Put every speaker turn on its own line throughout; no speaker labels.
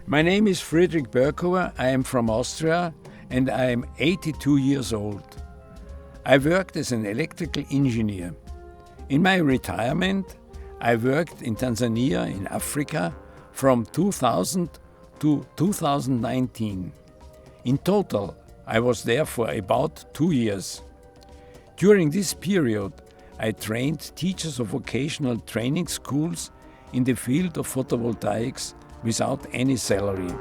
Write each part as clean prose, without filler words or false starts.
My name is Friedrich Berghuber. I am from Austria and I am 82 years old. I worked as an electrical engineer. In my retirement, I worked in Tanzania in Africa from 2000 to 2019. In total, I was there for about 2 years. During this period, I trained teachers of vocational training schools in the field of photovoltaics without any salary.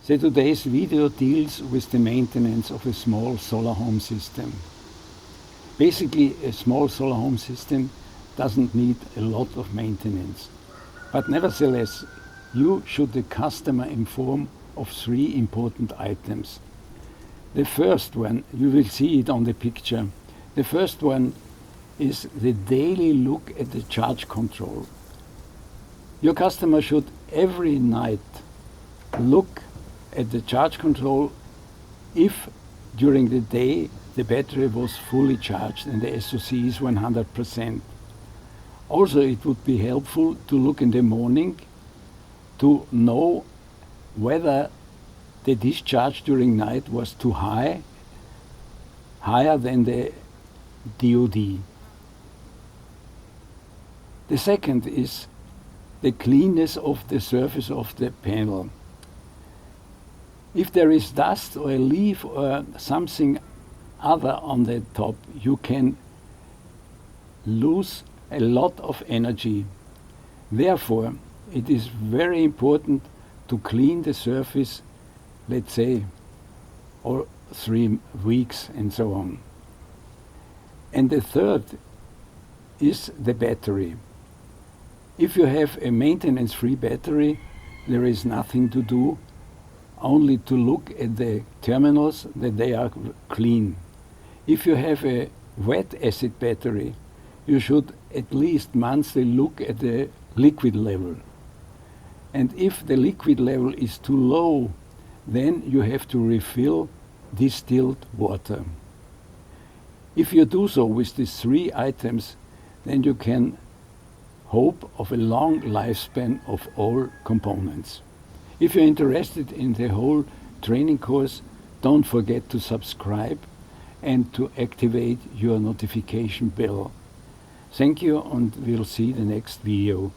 So today's video deals with the maintenance of a small solar home system. Basically, a small solar home system doesn't need a lot of maintenance. But nevertheless, you should the customer inform of 3 important items. The first one, you will see it on the picture. The first one is the daily look at the charge control. Your customer should every night look at the charge control if during the day the battery was fully charged and the SOC is 100%. Also, it would be helpful to look in the morning to know whether the discharge during night was too higher than the DOD. The second is the cleanness of the surface of the panel. If there is dust or a leaf or something other on the top, you can lose a lot of energy. Therefore, it is very important to clean the surface, let's say, or 3 weeks and so on. And the third is the battery. If you have a maintenance-free battery, there is nothing to do, only to look at the terminals that they are clean. If you have a wet acid battery, you should at least monthly look at the liquid level. And if the liquid level is too low, then you have to refill distilled water. If you do so with these 3 items, then you can hope of a long lifespan of all components. If you're interested in the whole training course, don't forget to subscribe and to activate your notification bell. Thank you, and we'll see the next video.